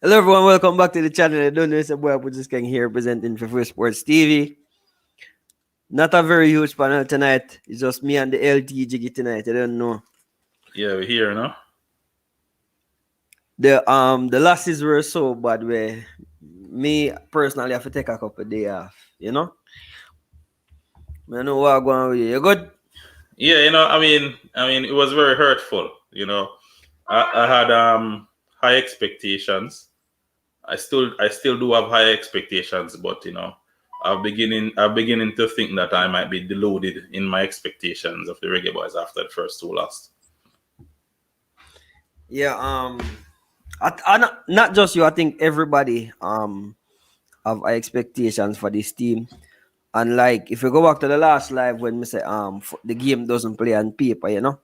Hello everyone, welcome back to the channel. I don't know, it's a boy just getting here presenting for Free Sports TV. Not a very huge panel tonight. It's just me and the LT Jiggy tonight. I don't know. Yeah, we're here, no? The losses were so bad where me personally have to take a couple of days off, you know? I know what I'm going with you. You good? Yeah, I mean, it was very hurtful. I had high expectations. I still do have high expectations, but I'm beginning to think that I might be deluded in my expectations of the Reggae Boys after the first two lost. Yeah, not just you, I think everybody have high expectations for this team. And like if you go back to the last live when we say the game doesn't play on paper, you know?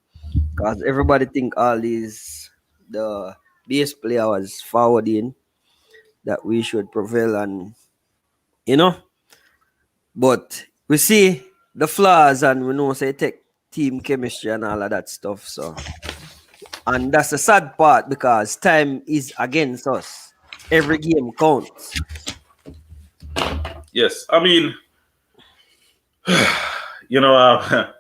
Because everybody think all these the base player was forwarding that we should prevail and you know. But we see the flaws and we know say take team chemistry and all of that stuff. So and that's the sad part because time is against us. Every game counts. Yes, I mean, you know, uh,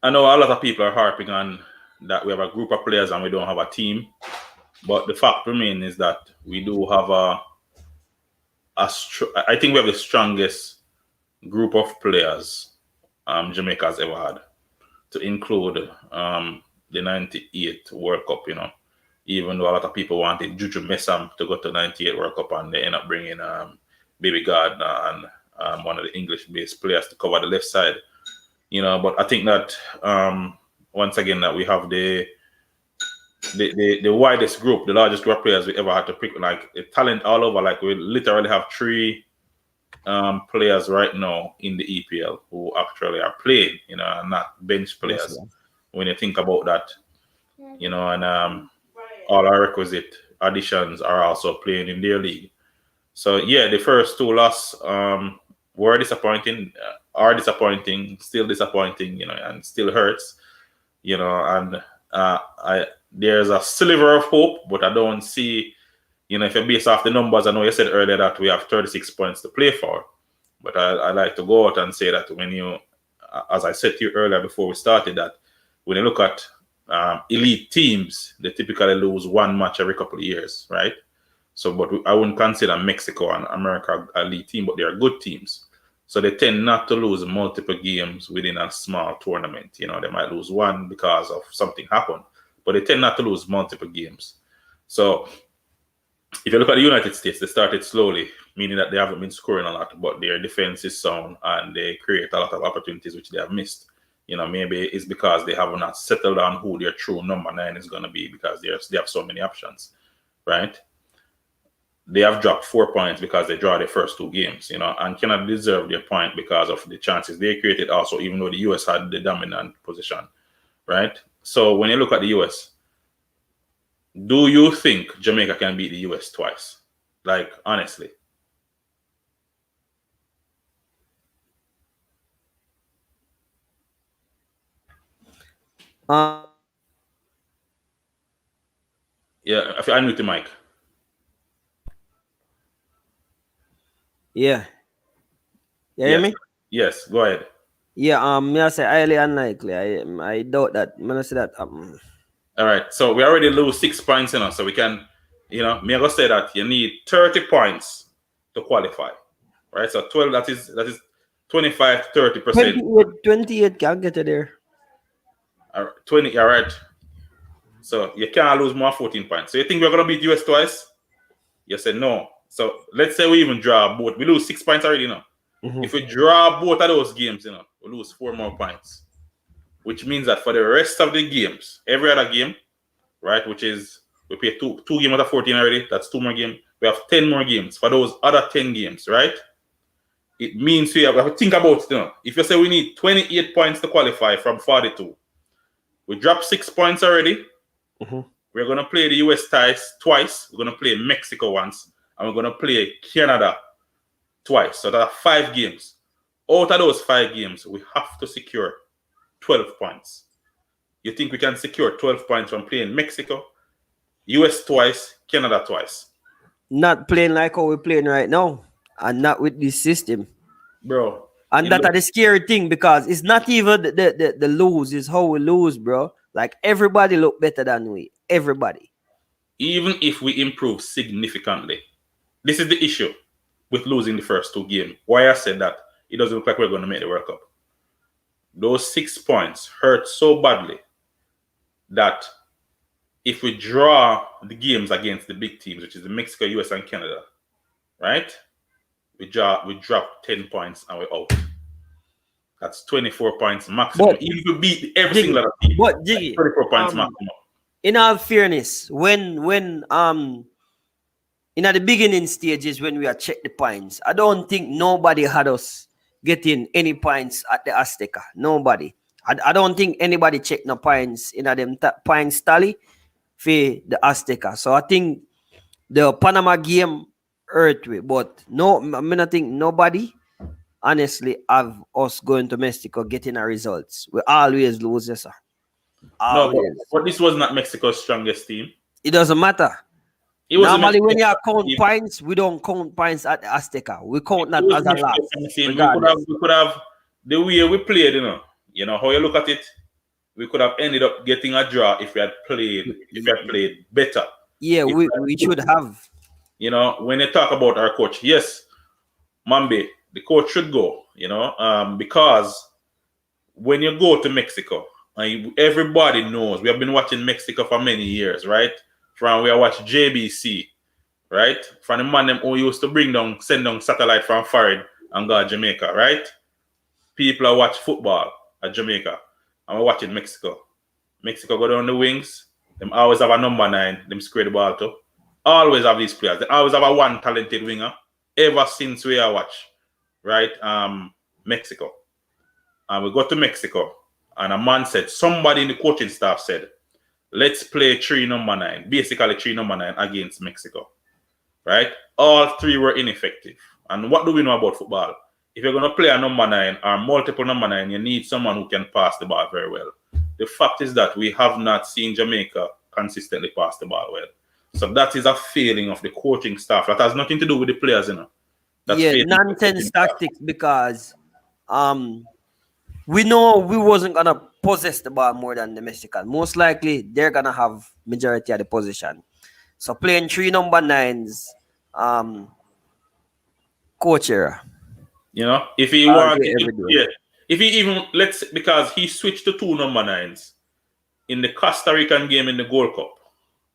I know a lot of people are harping on that we have a group of players and we don't have a team. But the fact remains is that we do have I think we have the strongest group of players Jamaica has ever had, to include the '98 World Cup. Even though a lot of people wanted Juju Messam to go to '98 World Cup, and they end up bringing Baby Gardner and one of the English-based players to cover the left side. But I think that once again that we have the widest group, the largest group of players we ever had to pick, like talent all over. Like we literally have three players right now in the EPL who actually are playing, and not bench players. Yes, yeah. When you think about that, and all our requisite additions are also playing in their league. So yeah, the first two losses were disappointing, are disappointing, still disappointing, and still hurts, and I there's a sliver of hope, but I don't see, if you base off the numbers, I know you said earlier that we have 36 points to play for, but I like to go out and say that when as I said to you earlier before we started, that when you look at elite teams, they typically lose one match every couple of years, right? So, but I wouldn't consider Mexico and America a elite team, but they are good teams. So they tend not to lose multiple games within a small tournament. They might lose one because of something happened, but they tend not to lose multiple games. So if you look at the United States, they started slowly, meaning that they haven't been scoring a lot, but their defense is sound and they create a lot of opportunities which they have missed. Maybe it's because they have not settled on who their true number 9 is going to be, because they have so many options, right? They have dropped 4 points because they draw their first two games, and cannot deserve their point because of the chances they created also, even though the US had the dominant position, right? So when you look at the US, do you think Jamaica can beat the US twice? Like, honestly. Yeah, if I unmute the mic. Yeah. You hear Yes. me? Yes, go ahead. Yeah, me I say highly unlikely. I doubt that. Me I say that All right. So we already lose 6 points, so we can, me I go say that you need 30 points to qualify. Right? So 12, that is 25 to 30%. 28 can't get you there. 20, all right. So you can't lose more 14 points. So you think we're gonna beat US twice? You said no. So let's say we even draw both. We lose 6 points already, If we draw both of those games, we lose 4 more points. Which means that for the rest of the games, every other game, right, which is we play two games out of 14 already, that's 2 more games. We have 10 more games. For those other 10 games, right? It means we have to think about it. If you say we need 28 points to qualify from 42, we dropped 6 points already. We're going to play the US twice. We're going to play Mexico once. And we're going to play Canada twice. So there are 5 games. Out of those 5 games, we have to secure 12 points. You think we can secure 12 points from playing Mexico, US twice, Canada twice. Not playing like how we're playing right now, and not with this system. Bro. And that are the scary thing, because it's not even the lose, it's how we lose, bro. Like, everybody look better than we. Everybody. Even if we improve significantly, this is the issue with losing the first two games. Why I said that it doesn't look like we're going to make the World Cup. Those 6 points hurt so badly that if we draw the games against the big teams, which is the Mexico, US, and Canada, right? We drop 10 points and we're out. That's 24 points maximum. But, even if we beat every single other team, but Jiggy, 24 points maximum. In all fairness, when in the beginning stages when we are check the points, I don't think nobody had us getting any points at the Azteca. Nobody. I don't think anybody checked no points in them points tally for the Azteca. So I think the Panama game hurt we, but no, I mean, I think nobody honestly have us going to Mexico getting our results. We always lose, yes, sir. Always. No, but this was not Mexico's strongest team. It doesn't matter. It was normally when you count points, we don't count points at the Azteca. We count that as a lot. We could have the way we played, you know how you look at it. We could have ended up getting a draw if we had played better. Yeah, we should have. You know, when you talk about our coach, yes, Mamby, the coach should go. Because when you go to Mexico, everybody knows we have been watching Mexico for many years, right? From we watch JBC, right? From the man them who used to send down satellite from foreign and go to Jamaica, right? People are watch football at Jamaica, and we're watching Mexico. Mexico go down the wings. Them always have a number 9. Them square the ball to. Always have these players. They always have a one talented winger. Ever since we are watch, right? Mexico, and we go to Mexico, and a man said, somebody in the coaching staff said, let's play 3 number 9, basically 3 number 9 against Mexico, right? All 3 were ineffective. And what do we know about football? If you're going to play a number 9 or multiple number 9, you need someone who can pass the ball very well. The fact is that we have not seen Jamaica consistently pass the ball well. So that is a failing of the coaching staff. That has nothing to do with the players, That's nonsense tactics, because we know we wasn't gonna possess the ball more than the Mexican. Most likely they're gonna have majority of the possession. So playing 3 number 9s, coach era. If he wanted, if he even because he switched to 2 number 9s in the Costa Rican game in the Gold Cup,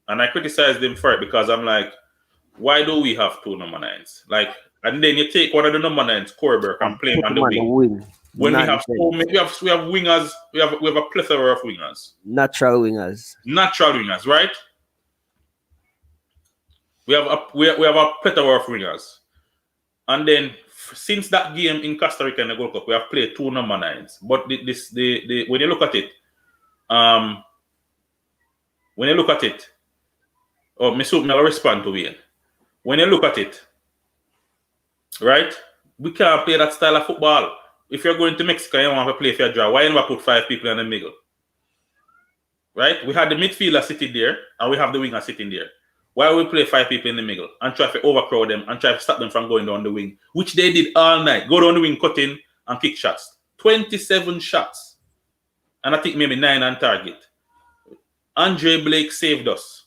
and I criticized him for it because I'm like, why do we have 2 number 9s? Like, and then you take one of the number 9s, Corberg, and play him on the wing. When we have wingers, we have a plethora of wingers. Natural wingers, right? We have a plethora of wingers. And then since that game in Costa Rica in the Gold Cup, we have played 2 number 9s. But when you look at it, I'll respond to it. When you look at it, right? We can't play that style of football. If you're going to Mexico and you want to play for a draw, why not put 5 people in the middle? Right? We had the midfielder sitting there and we have the winger sitting there. Why we play 5 people in the middle and try to overcrowd them and try to stop them from going down the wing, which they did all night. Go down the wing, cut in, and kick shots. 27 shots. And I think maybe 9 on target. Andre Blake saved us.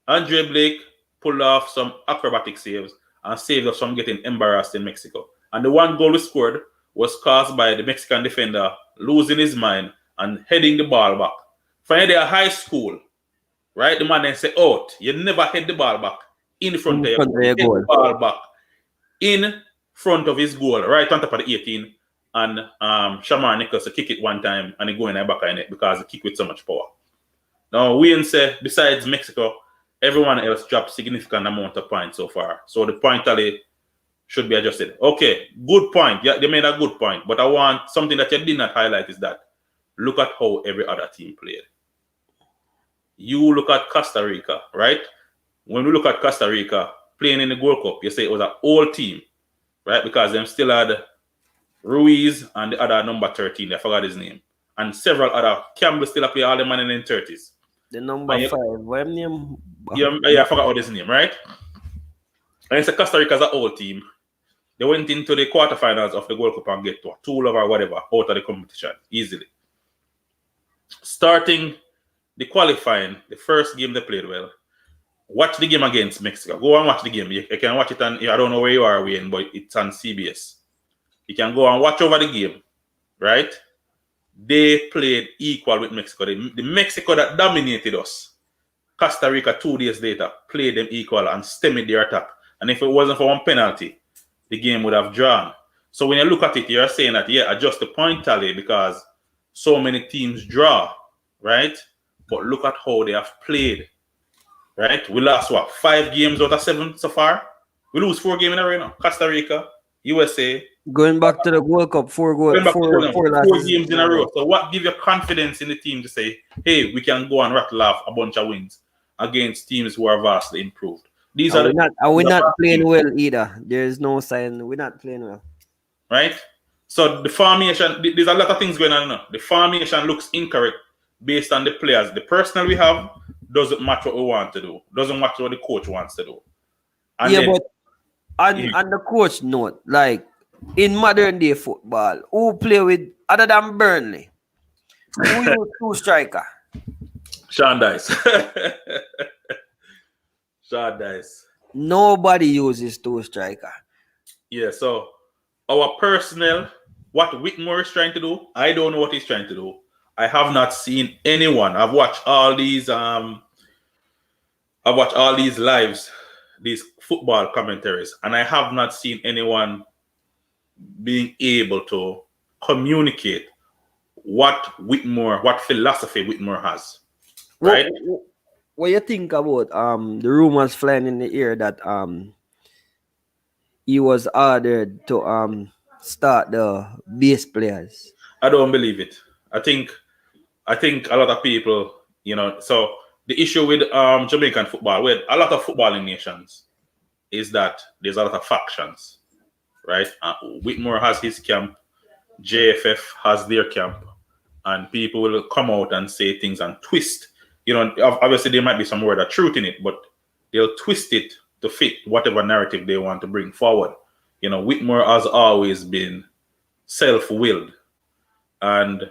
Andre Blake pulled off some acrobatic saves and saved us from getting embarrassed in Mexico. And the one goal we scored was caused by the Mexican defender losing his mind and heading the ball back. From there, high school, right? The man then said, you never head the ball back in front of your goal. Head the ball back in front of his goal, right on top of the 18. And Shamar Nichols kick it one time and he go in the back of the net because he kick with so much power. Now, we say, besides Mexico, everyone else dropped significant amount of points so far. So the point tally should be adjusted. Okay, good point. Yeah, they made a good point. But I want something that you did not highlight is that look at how every other team played. You look at Costa Rica, right? When we look at Costa Rica playing in the Gold Cup, you say it was an old team, right? Because them still had Ruiz and the other number 13. I forgot his name. And several other. Campbell still play all the man in the 30s. The number 5. What name? I forgot what his name, right? And it's a Costa Rica's an old team. They went into the quarterfinals of the World Cup and get to a 2-love or whatever out of the competition easily. Starting the qualifying, the first game they played well. Watch the game against Mexico. Go and watch the game. You can watch it on, I don't know where you are, Wayne, but it's on CBS. You can go and watch over the game, right? They played equal with Mexico. The Mexico that dominated us, Costa Rica 2 days later, played them equal and stemmed their attack. And if it wasn't for one penalty, the game would have drawn. So when you look at it, you're saying that, yeah, adjust the point tally because so many teams draw, right? But look at how they have played, right? We lost, 5 games out of 7 so far? We lose 4 games in a row now. Costa Rica, USA. Going back to the World Cup, 4 losses. Games in a row. So what gives you confidence in the team to say, hey, we can go and rattle off a bunch of wins against teams who are vastly improved? These are we're not playing well either. There is no sign we're not playing well. Right? So the formation, there's a lot of things going on now. The formation looks incorrect based on the players. The personnel we have doesn't match what we want to do. Doesn't match what the coach wants to do. And yeah, but on the coach note, like in modern day football, who play with other than Burnley? Who use 2 striker? Sean Dice. Sean Dice. Nobody uses 2 striker. Yeah, so our personnel, what Whitmore is trying to do, I don't know what he's trying to do. I have not seen anyone. I've watched all these lives, these football commentaries, and I have not seen anyone being able to communicate what philosophy Whitmore has. Right? What you think about the rumors flying in the air that he was ordered to start the base players? I don't believe it. I think a lot of people, so the issue with Jamaican football, with a lot of footballing nations, is that there's a lot of factions, right? Whitmore has his camp, JFF has their camp, and people will come out and say things and twist. Obviously there might be some word of truth in it, but they'll twist it to fit whatever narrative they want to bring forward. Whitmore has always been self-willed, and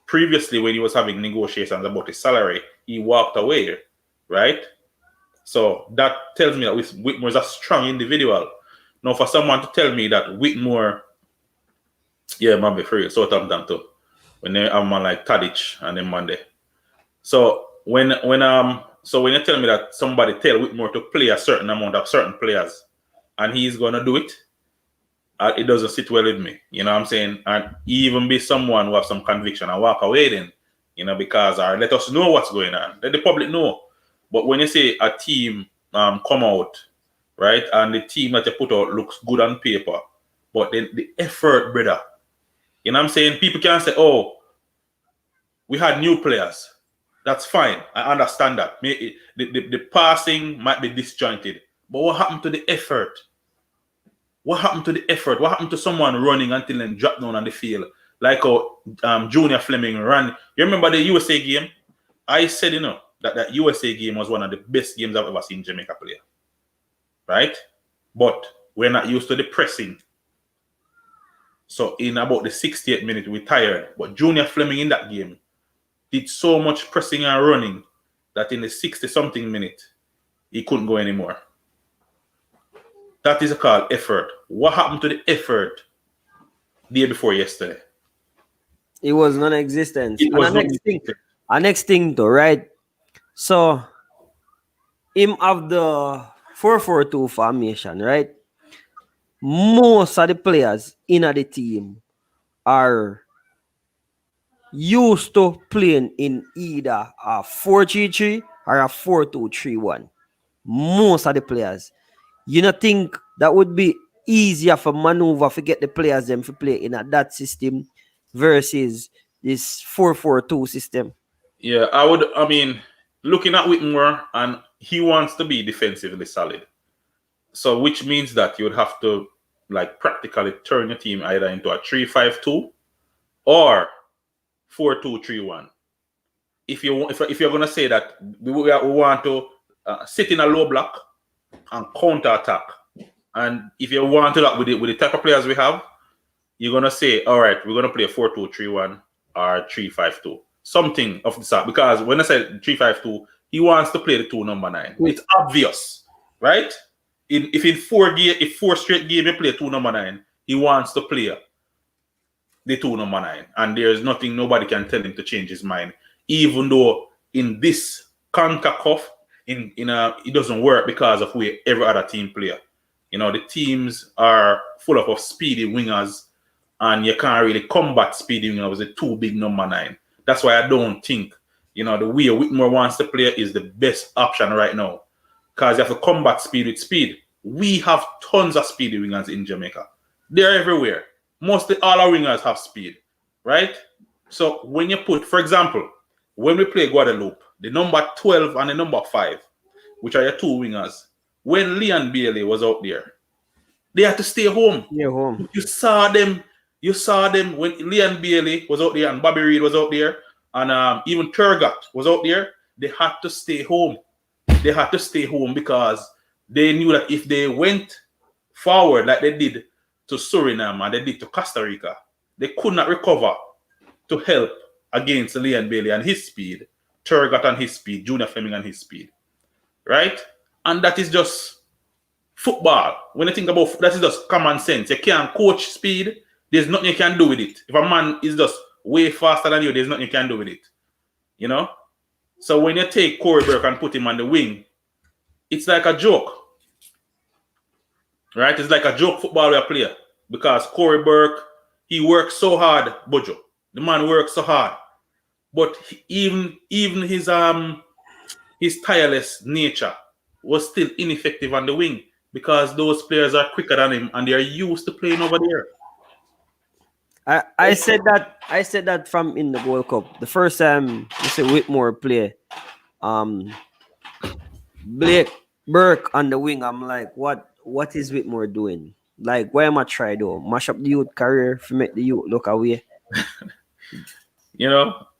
previously when he was having negotiations about his salary, he walked away, right? So that tells me that Whitmore is a strong individual. Now, for someone to tell me that Whitmore, yeah, man, be free, so them too. When they have a man like Tadic and them Monday. So when you tell me that somebody tell Whitmore to play a certain amount of certain players and he's gonna do it, it doesn't sit well with me. You know what I'm saying? And even be someone who have some conviction and walk away then, because let us know what's going on. Let the public know. But when you say a team come out, right, and the team that you put out looks good on paper, but then the effort, brother, you know what I'm saying? People can say, oh, we had new players. That's fine. I understand that. The passing might be disjointed. But what happened to the effort? What happened to the effort? What happened to someone running until then drop down on the field? Like Junior Fleming ran. You remember the USA game? I said, that USA game was one of the best games I've ever seen Jamaica play. Right? But we're not used to the pressing. So in about the 68th minute, we tired. But Junior Fleming in that game did so much pressing and running that in the 60-something minute, he couldn't go anymore. That is called effort. What happened to the effort the day before yesterday? It was non-existent. Our next thing though, right? So him have the 4-4-2 formation, right? Most of the players in the team are used to playing in either a 4-3-3 or a 4-2-3-1. Most of the players. You don't think that would be easier for maneuver to get the players them to play in that system versus this 4-4-2 system? Yeah, looking at Whitmore, and he wants to be defensively solid. So which means that you would have to practically turn your team either into a 3-5-2 or 4-2-3-1. If you're gonna say that we want to sit in a low block and counter attack. And if you want to look with the type of players we have, you're gonna say, all right, we're gonna play 4-2-3-1 or 3-5-2, something of the sort. Because when I said 3-5-2, he wants to play the 2 number 9. It's obvious, right? If 4 straight game you play 2 number 9, he wants to play the 2 number 9, and there's nothing nobody can tell him to change his mind. Even though in this CONCACAF, it doesn't work because of where every other team play. The teams are full of speedy wingers, and you can't really combat speedy wingers with a too big number 9. That's why I don't think, the way Whitmore wants to play is the best option right now. Because you have to combat speed with speed. We have tons of speedy wingers in Jamaica. They're everywhere. Mostly all our wingers have speed, right? So when you put, for example, when we play Guadeloupe, the number 12 and the number 5, which are your 2 wingers, when Leon Bailey was out there, they had to stay home. Yeah, home. You saw them when Leon Bailey was out there and Bobby Reid was out there and even Turgot was out there. They had to stay home. They had to stay home because they knew that if they went forward like they did to Suriname and they did to Costa Rica, they could not recover to help against Leon Bailey and his speed, Turgot and his speed, Junior Fleming and his speed, right? And that is just football. When you think about that, is just common sense. You can't coach speed. There's nothing you can do with it. If a man is just way faster than you, there's nothing you can do with it. So when you take Corey Burke and put him on the wing, it's like a joke. Right? It's like a joke football player. Because Corey Burke, he works so hard, Bojo. The man works so hard. But even his tireless nature was still ineffective on the wing because those players are quicker than him and they are used to playing over there. I said that from in the World Cup. The first time you see Whitmore play, Blake Burke on the wing, I'm like, what is Whitmore doing? Like, why am I trying to mash up the youth career to make the youth look away?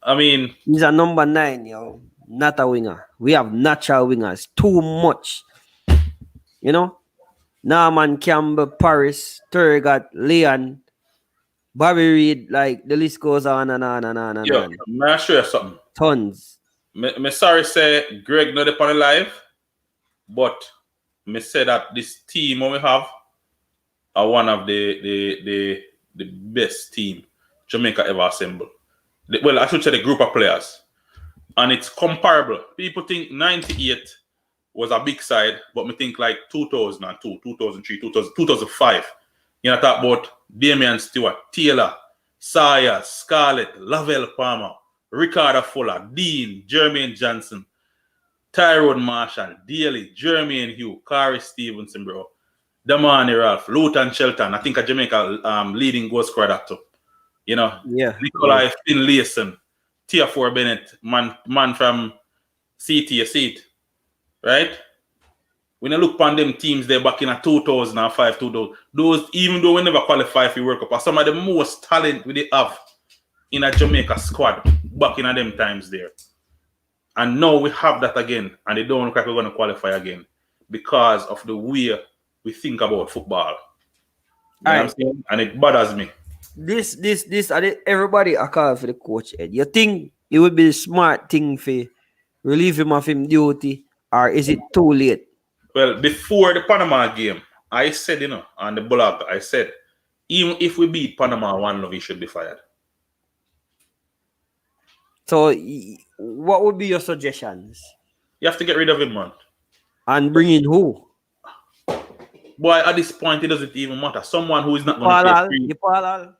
I mean, he's a number 9, not a winger. We have natural wingers too much. Norman Campbell, Paris, Turgot, Leon, Bobby Reid, like the list goes on and on and on and on. I'm not sure something. Tons. Me sorry say Greg not upon the live, but me say that this team we have are one of the best team Jamaica ever assembled. Well, I should say the group of players. And it's comparable. People think 98 was a big side, but me think like 2002, 2003, 2005. Talk about Damian Stewart, Taylor, Sawyer, Scarlett, Lavelle Palmer, Ricardo Fuller, Dean, Jermaine Johnson, Tyrone Marshall, Daly, Jermaine Hugh, Corey Stevenson, bro, Damani Ralph, Luton Shelton. I think a Jamaica leading goal scorer that too. Nikolai Finlayson, Tier 4 Bennett, man from CT, right? When you look upon them teams, they're back in a 2005, 2000. Those, even though we never qualify for World Cup, are some of the most talent we have in a Jamaica squad back in them times there. And now we have that again, and they don't look like we're going to qualify again because of the way we think about football. You know what I'm saying? And it bothers me. This, everybody I call for the coach, Ed. You think it would be a smart thing for relieve him of him duty, or is it too late? Well, before the Panama game, I said, on the blog, I said, even if we beat Panama 1-0, he should be fired. So, what would be your suggestions? You have to get rid of him, man. And bring in who? Boy, at this point, it doesn't even matter. Someone who is not going to play.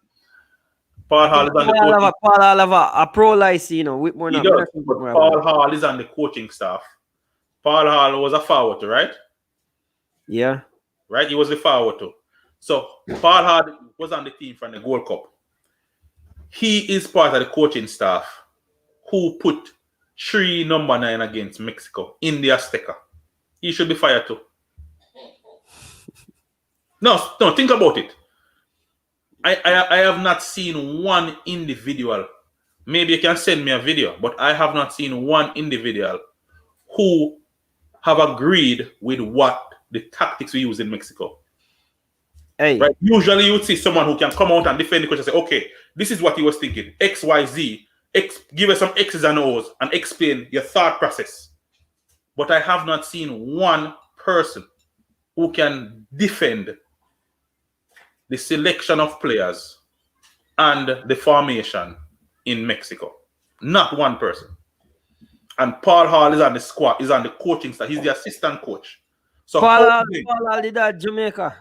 Paul Hall is on the coaching. Paul Hall have a pro license, Whitmore. He does, but Paul Hall is on the coaching staff. Paul Hall was a forward, right? Yeah. Right? He was the forward too. So Paul Hall was on the team from the Gold Cup. He is part of the coaching staff who put 3 number 9 against Mexico in the Azteca. He should be fired too. No, think about it. I have not seen one individual. Maybe you can send me a video, but I have not seen one individual who have agreed with what the tactics we use in Mexico. Hey, Right? Usually you would see someone who can come out and defend the coach and say, okay, this is what he was thinking. X, Y, Z. Give us some X's and O's and explain your thought process. But I have not seen one person who can defend the selection of players and the formation in Mexico. Not one person. And Paul Hall is on the squad, is on the coaching staff. He's the assistant coach. So Paul Hall did that Jamaica.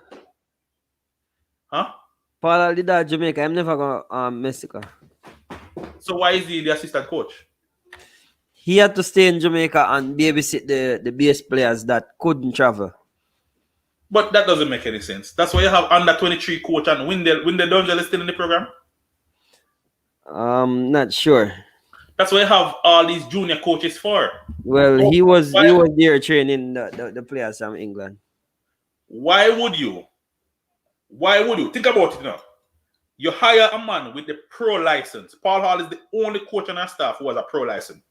Huh? Paul Hall did that Jamaica. I'm never going to Mexico. So why is he the assistant coach? He had to stay in Jamaica and babysit the base players that couldn't travel. But that doesn't make any sense. That's why you have under 23 coach and Windell Dunjal is still in the program. Not sure. That's why you have all these junior coaches for. Well, he was there training the players from England. Why would you? Think about it now. You hire a man with the pro license. Paul Hall is the only coach on our staff who has a pro license.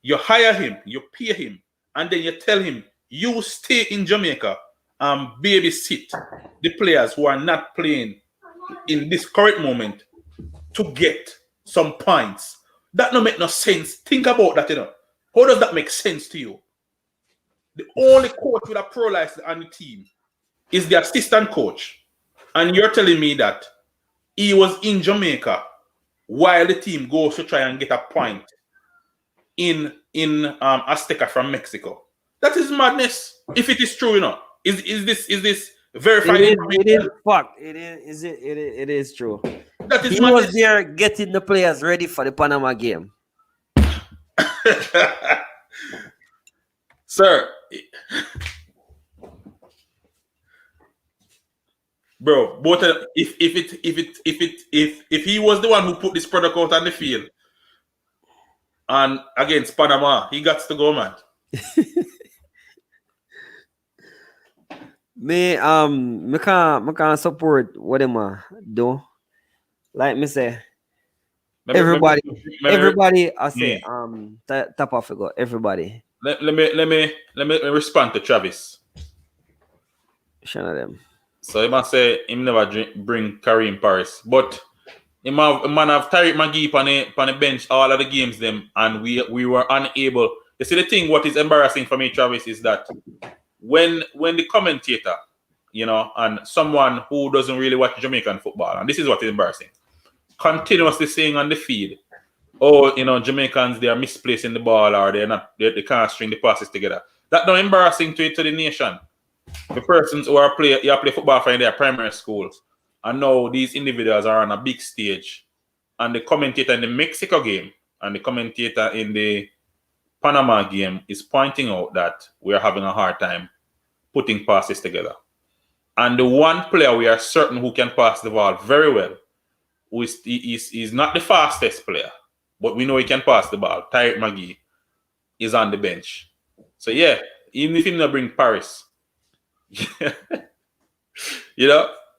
You hire him, you pay him, and then you tell him, you stay in Jamaica and babysit the players who are not playing in this current moment to get some points. That don't make no sense. Think about that, How does that make sense to you? The only coach with a pro license on the team is the assistant coach. And you're telling me that he was in Jamaica while the team goes to try and get a point in Azteca from Mexico. That is madness. If it is true, Is this verified? It is fact. It is true. That is he was there getting the players ready for the Panama game. Sir, bro, both if he was the one who put this product out on the field and against Panama, he got to go, man. Me can't support what them do. Like me say, everybody I say Tappa figure everybody. Let me respond to Travis. Shana them. So he must say him never bring Kareem Paris, but him have Tariq Magee on the bench all of the games them, and we were unable. You see the thing, what is embarrassing for me, Travis, is that when the commentator, and someone who doesn't really watch Jamaican football, and this is what is embarrassing, continuously saying on the feed, Jamaicans, they are misplacing the ball or they can't string the passes together. That's not embarrassing to the nation. The persons who play football for in their primary schools, and now these individuals are on a big stage, and the commentator in the Mexico game and the commentator in the Panama game is pointing out that we are having a hard time putting passes together. And the one player we are certain who can pass the ball very well, who is not the fastest player, but we know he can pass the ball, Tariq Magee, is on the bench. So yeah, even if he not bring Paris, if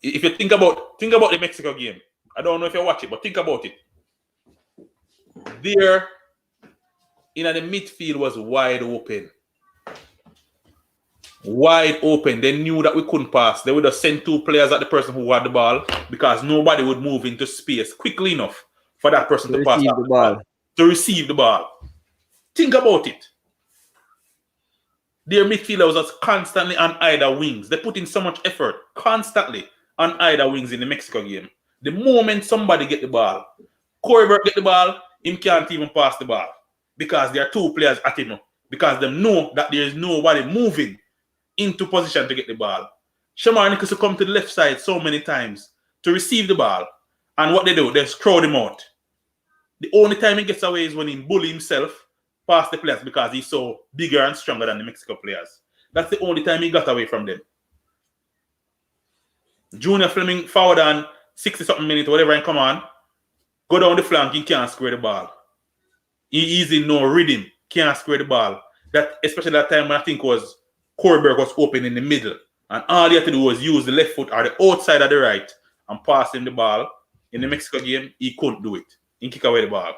you think about the Mexico game, I don't know if you watch it, but think about it. There, the midfield was wide open. Wide open. They knew that we couldn't pass. They would have sent two players at the person who had the ball because nobody would move into space quickly enough for that person to pass the ball. To receive the ball. Think about it. Their midfielders was constantly on either wings. They put in so much effort constantly on either wings in the Mexico game. The moment somebody get the ball, Corey Burke get the ball, him can't even pass the ball because there are two players at him. Because they know that there is nobody moving into position to get the ball. Shamar Nicholson come to the left side so many times to receive the ball. And what they do, they just crowd him out. The only time he gets away is when he bully himself past the players because he's so bigger and stronger than the Mexico players. That's the only time he got away from them. Junior Fleming forward on 60-something minutes, whatever, and come on. Go down the flank, he can't square the ball. He is in no rhythm, can't square the ball. That, especially that time when I think was Corberg was open in the middle. And all he had to do was use the left foot or the outside of the right and pass him the ball. In the Mexico game, he couldn't do it. He kick away the ball.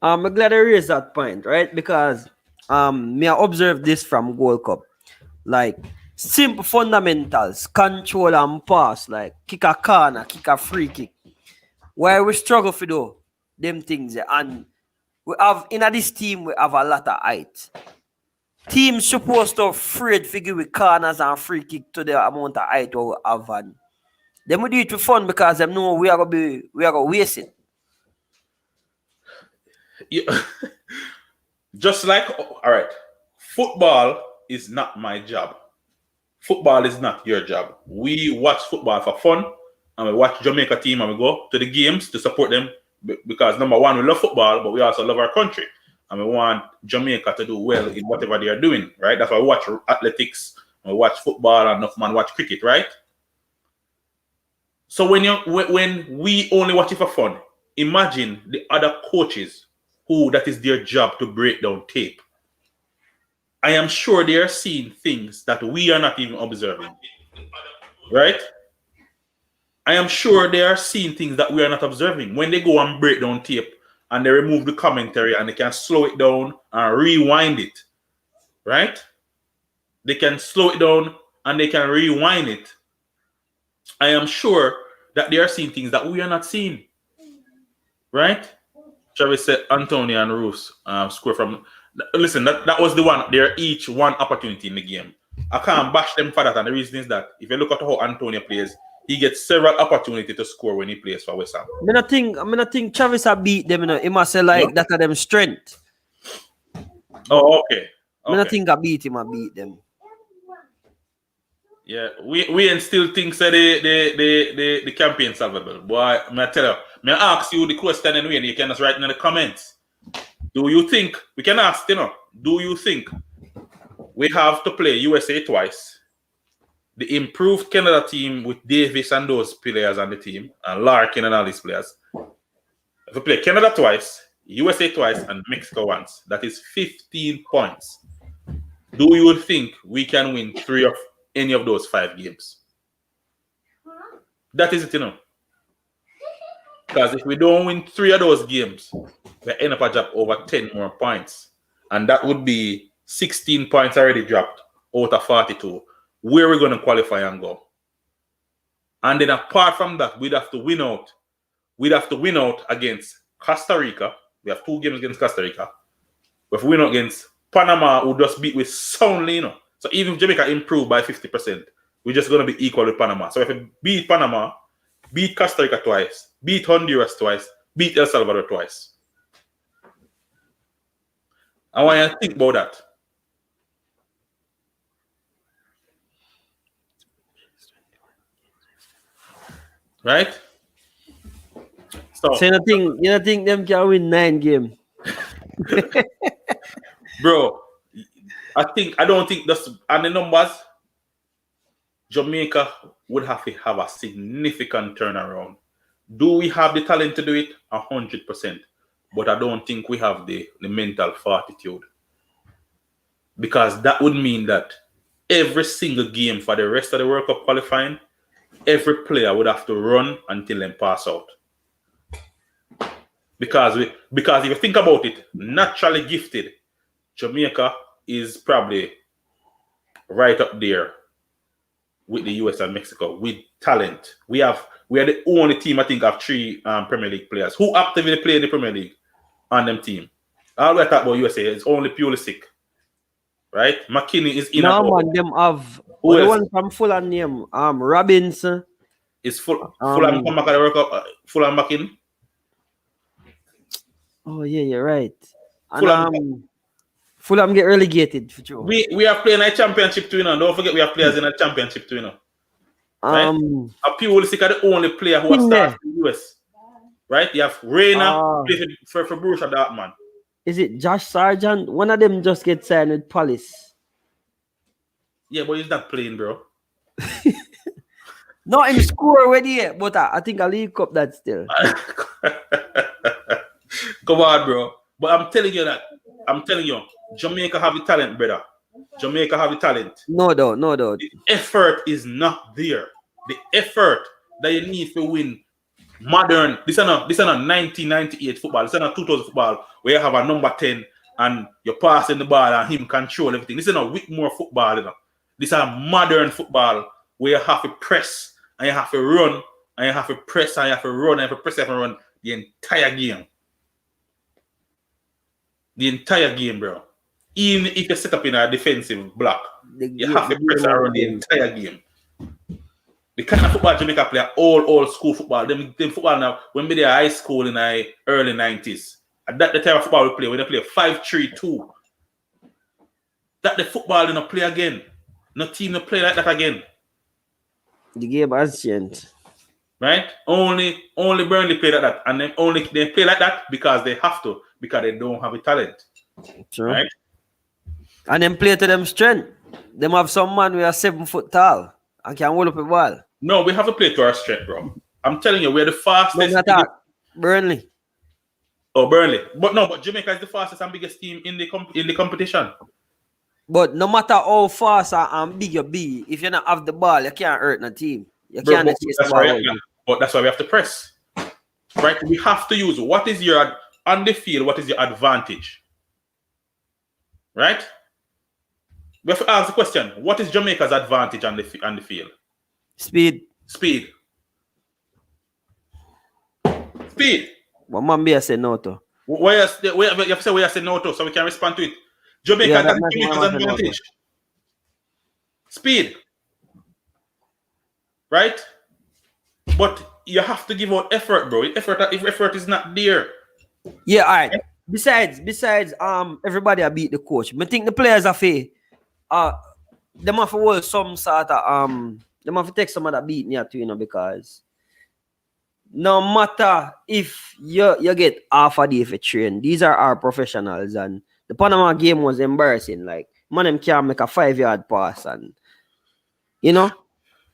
I'm glad I raised that point, right? Because Me I observe this from Gold Cup. Like simple fundamentals, control and pass, like kick a corner, kick a free kick. Where we struggle for do them things, and we have in this team we have a lot of height. Teams supposed to afraid figure with corners and free kick to the amount of height we have, and them we do it for fun because them know we are gonna waste it. Yeah. Just like, all right, football is not my job. Football is not your job. We watch football for fun, and we watch Jamaica team, and we go to the games to support them because number one, we love football, but we also love our country, and we want Jamaica to do well in whatever they are doing, right? That's why we watch athletics, and we watch football, and enough man watch cricket, right? So when we only watch it for fun, imagine the other coaches who that is their job to break down tape. I am sure they are seeing things that we are not even observing. Right? I am sure they are seeing things that we are not observing. When they go and break down tape and they remove the commentary and they can slow it down and rewind it. Right? They can slow it down and they can rewind it. I am sure that they are seeing things that we are not seeing. Right? Travis said Antonio and Roos score from. Listen, that was the one. They're each one opportunity in the game. I can't bash them for that, and the reason is that if you look at how Antonio plays, he gets several opportunities to score when he plays for West Ham. I mean, I think Travis have beat them. You know, he must say like that are them strength. Oh, okay. I mean, I think I beat him. I beat them. Yeah, we and still think that the campaign solvable. Boy, I tell you, may I ask you the question and you can just write in the comments. Do you think we can ask, you know, do you think we have to play USA twice? The improved Canada team with Davis and those players on the team, and Larkin and all these players. If we play Canada twice, USA twice, and Mexico once, that is 15 points. Do you think we can win 3 of any of those 5 games? That is it, you know. Because if we don't win 3 of those games, we end up a drop over 10 more points. And that would be 16 points already dropped out of 42. Where are we going to qualify and go? And then apart from that, we'd have to win out. We'd have to win out against Costa Rica. We have 2 games against Costa Rica. If we win out against Panama, we'll just beat with soundly, you know. So even if Jamaica improved by 50%, we're just going to be equal with Panama. So if we beat Panama, beat Costa Rica twice, beat Honduras twice, beat El Salvador twice. I want you to think about that. Right? So you think them can win 9 games? Bro, I don't think that's on the numbers. Jamaica would have to have a significant turnaround. Do we have the talent to do it? 100%. But I don't think we have the mental fortitude. Because that would mean that every single game for the rest of the World Cup qualifying, every player would have to run until they pass out. Because if you think about it, naturally gifted, Jamaica is probably right up there with the US and Mexico with talent. We are the only team I think of 3 Premier League players who actively play in the Premier League on them team. All we talk about USA is only Pulisic, right? McKinney is in. No man, them have the one from Fulham name Robinson. Is Fulham come back at the World Cup? Fulham back in. Oh yeah, you're right. And Fulham get relegated for sure. We are playing a championship too, you know. Don't forget we are players in a championship too, you know. Right? Pulisic are the only player who has started in the US. Right? You have Reina for Borussia Dortmund. Is it Josh Sargent? One of them just get signed with Palace. Yeah, but he's not playing, bro. No, him score already, but I think I'll leave up that still. Come on, bro. But I'm telling you, Jamaica have the talent, brother. Jamaica have the talent. No doubt. The effort is not there. The effort that you need to win modern. This is not 1998 football. This is not 2000 football where you have a number 10 and you're passing the ball and him control everything. This is not Whitmore football, you know. This is a modern football where you have to press and you have to run and you have to press and you have to run and you have to press and run the entire game. The entire game, bro. Even if you set up in a defensive block, you have to press and run the entire game. The kind of football Jamaica play, old school football. Them football now, when we were high school in the early 90s, that the type of football we play, when they play 5-3-2. That the football you know play again. No team no play like that again. The game has changed. Right? Only Burnley play like that. And then they play like that because they have to, because they don't have a talent. True. Right? And then play to them strength. Them have some man who are 7 foot tall and can hold up a ball. No, we have to play to our strength, bro. I'm telling you, we're the fastest. Burnley. Oh, Burnley. But Jamaica is the fastest and biggest team in the competition. But no matter how fast and big you be, if you don't have the ball, you can't hurt the team. You can't chase the ball. But that's why we have to press. Right? We have to use what is your on the field, what is your advantage? Right? We have to ask the question, what is Jamaica's advantage on the field? Speed. What Mamby say no to? You have to say where you say no to so we can respond to it. Jamaica has Jamaica's advantage. Speed. Right? But you have to give out effort, bro. If effort is not there. Yeah, all right. Besides, everybody beat the coach. I think the players are fair. Them have to hold some sort of them have to take some of that beating here too, you know, because no matter if you get half a day for train, these are our professionals, and the Panama game was embarrassing. Like, man, them can't make a 5-yard pass, and you know.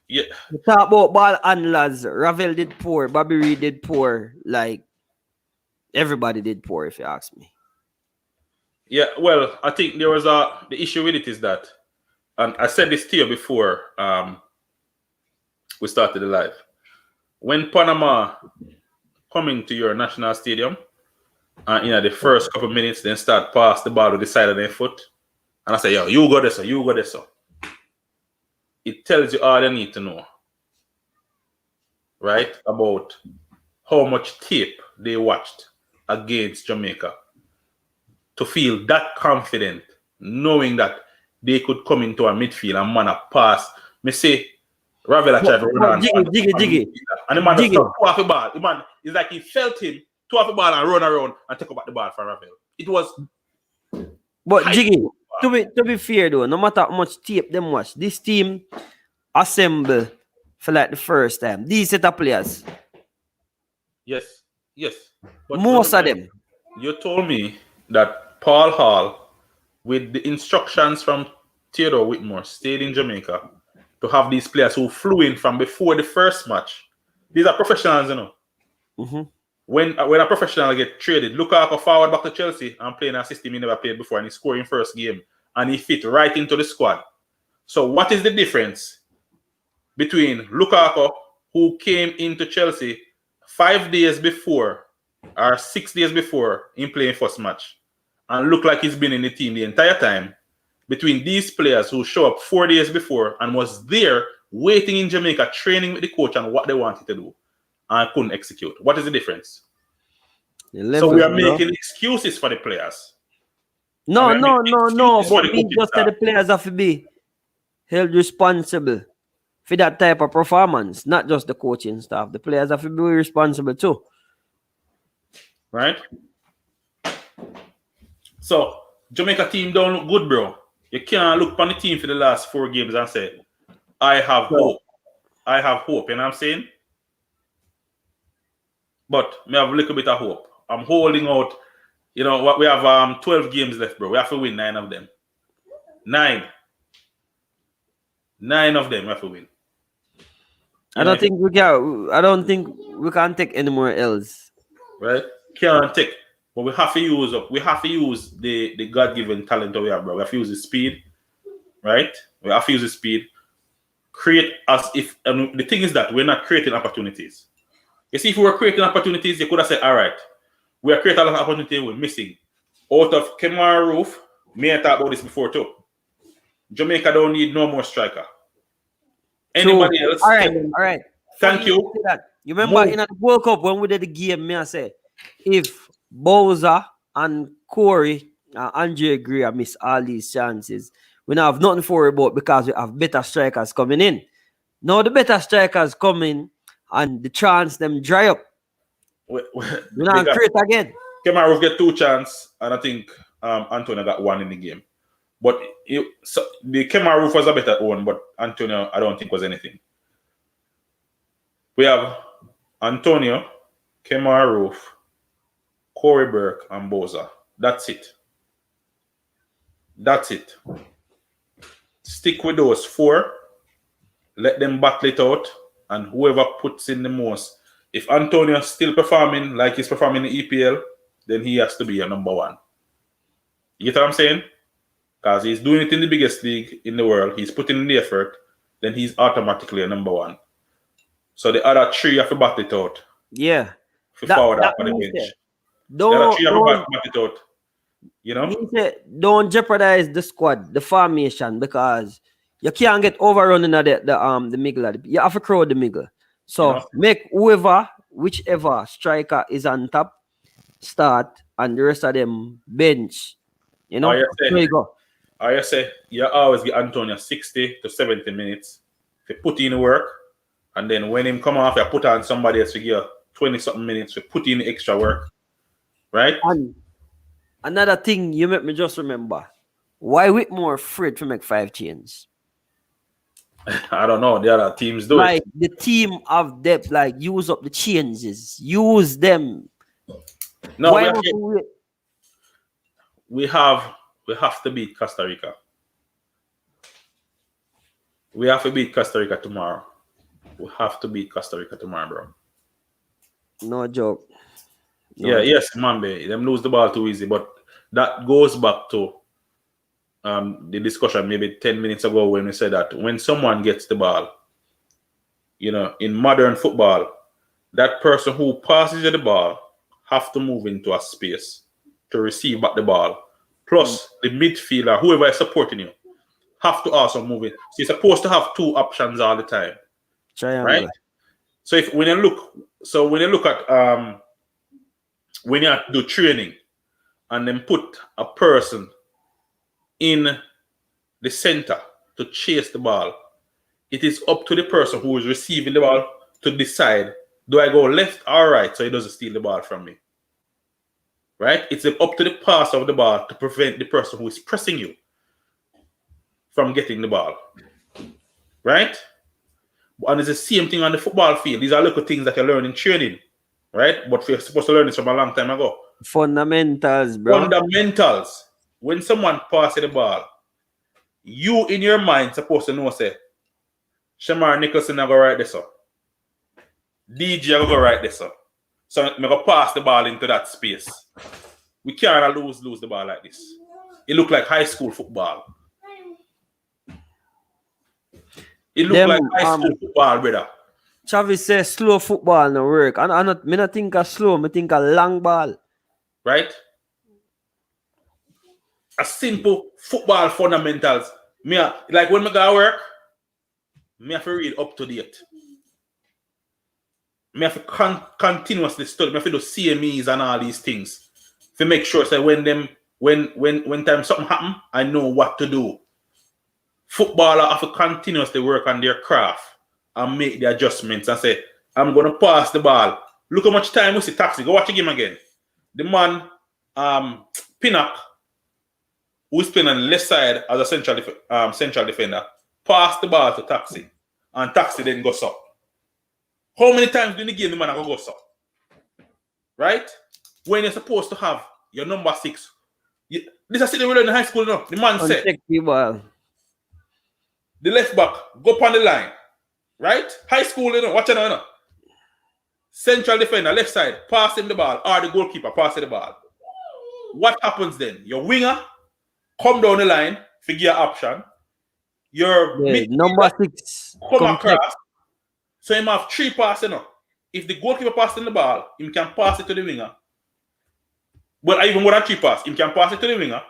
Yeah. We talk about ball handlers. Ravel did poor, Bobby Reed did poor, like everybody did poor, if you ask me. Yeah, well, I think there was the issue with it is that, and I said this to you before we started the live. When Panama coming to your national stadium, and the first couple of minutes, then start pass the ball to the side of their foot, and I say, yo, you go this, you go this. It tells you all you need to know, right, about how much tape they watched against Jamaica to feel that confident, knowing that they could come into a midfield and man a pass. Me say, Ravel tried to run Jiggy. And the man just took off the ball. The man, it's like he felt him, took off the ball and run around and take up the ball for Ravel. It was... But Jiggy, to be fair though, no matter how much tape them watch, this team assemble for like the first time. These set of players. Yes. But most of them. You told me that Paul Hall, with the instructions from Theodore Whitmore, stayed in Jamaica to have these players who flew in from before the first match. These are professionals, you know. Mm-hmm. When a professional get traded, Lukaku forward back to Chelsea and playing a system he never played before, and he scored in first game, and he fit right into the squad. So what is the difference between Lukaku, who came into Chelsea 5 days before or 6 days before in playing first match, and look like he's been in the team the entire time, between these players who show up 4 days before and was there waiting in Jamaica, training with the coach on what they wanted to do, and couldn't execute? What is the difference? So we are making excuses for the players. No. But we just said the players have to be held responsible for that type of performance, not just the coaching staff. The players have to be responsible too. Right? So, Jamaica team don't look good, bro. You can't look on the team for the last 4 games and say, I have hope. I have hope. You know what I'm saying? But I have a little bit of hope. I'm holding out. You know what? We have 12 games left, bro. We have to win 9 of them. 9 of them we have to win. I don't think we can take any more L's. Right? Can't take. But we have to use the God-given talent that we have, bro. We have to use the speed. Right? We have to use the speed. Create as if, and the thing is that we're not creating opportunities. You see, if we were creating opportunities, you could have said, all right, we are creating a lot of opportunities, we're missing. Out of Kemar Roof, me I talk about this before too. Jamaica don't need no more striker. True. Anybody else? All right, all right. Thank Funny you. say that. You remember Move. in the World Cup when we did the game, me I say, if Bowser and Corey and Andre Gray miss all these chances, we don't have nothing to worry about because we have better strikers coming in. Now the better strikers coming and the chance them dry up. We don't create again. Kemar Roof get 2 chances, and I think Antonio got 1 in the game. But the Kemar Roof was a better one, but Antonio, I don't think was anything. We have Antonio, Kemar Roof, Corey Burke, and Boza. That's it. That's it. Stick with those 4. Let them battle it out, and whoever puts in the most. If Antonio is still performing like he's performing in the EPL, then he has to be a number 1. You get what I'm saying? Because he's doing it in the biggest league in the world. He's putting in the effort. Then he's automatically a number 1. So the other 3 have to bat it out. Yeah. Forward up on the bench. The other 3 have to bat it out. You know? Don't jeopardize the squad, the formation, because you can't get overrun in the middle. You have to crowd the middle. So make whichever striker is on top, start, and the rest of them bench. You know, there you go. I say you always give Antonio 60 to 70 minutes to put in work, and then when him come off, you put on somebody else to give 20-something minutes to put in extra work. Right? And another thing you make me just remember, why Whitmore afraid to make 5 changes? I don't know. The other teams do like it. The team of depth, like use up the changes, use them. No, we have to beat Costa Rica. We have to beat Costa Rica tomorrow. We have to beat Costa Rica tomorrow, bro. No joke. Yes, Mamby. Them lose the ball too easy, but that goes back to the discussion maybe 10 minutes ago when we said that when someone gets the ball, you know, in modern football, that person who passes you the ball have to move into a space to receive back the ball. Plus, the midfielder, whoever is supporting you, have to also move it. So you're supposed to have 2 options all the time. Triangle. Right? So when you look at when you do training and then put a person in the center to chase the ball, it is up to the person who is receiving the ball to decide, do I go left or right so he doesn't steal the ball from me? Right? It's up to the pass of the ball to prevent the person who is pressing you from getting the ball. Right? And it's the same thing on the football field. These are little things that you learn in training. Right? But we're supposed to learn this from a long time ago. Fundamentals, bro. Fundamentals. When someone passes the ball, you in your mind supposed to know, say, Shamar Nicholson I go right this up. DJ I go right this up. So I'm going to pass the ball into that space. We can't lose the ball like this. It look like high school football. It look like high school football, brother. Travis says slow football no work. I not think of slow, I think of long ball. Right? A simple football fundamentals. Like when I go to work, I have to read up to date. I have to continuously study. I have to do CMEs and all these things to make sure that when time something happen, I know what to do. Footballer have to continuously work on their craft and make the adjustments and say, I'm going to pass the ball. Look how much time we see Taxi. Go watch the game again. The man, Pinnock, who's playing on the left side as a central defender, pass the ball to Taxi. And Taxi then goes up. How many times during the game the man go up? Right? When you're supposed to have your number 6. This is a we learn in high school now. The man said, the left back, go up on the line. Right? High school, you know, watch it now. Central defender, left side, pass him the ball, or the goalkeeper, pass him the ball. What happens then? Your winger come down the line, figure option. Your number 6 come across. So he have 3 passes now. If the goalkeeper passes the ball, he can pass it to the winger. Well, even more than 3 pass. Him can pass it to the winger.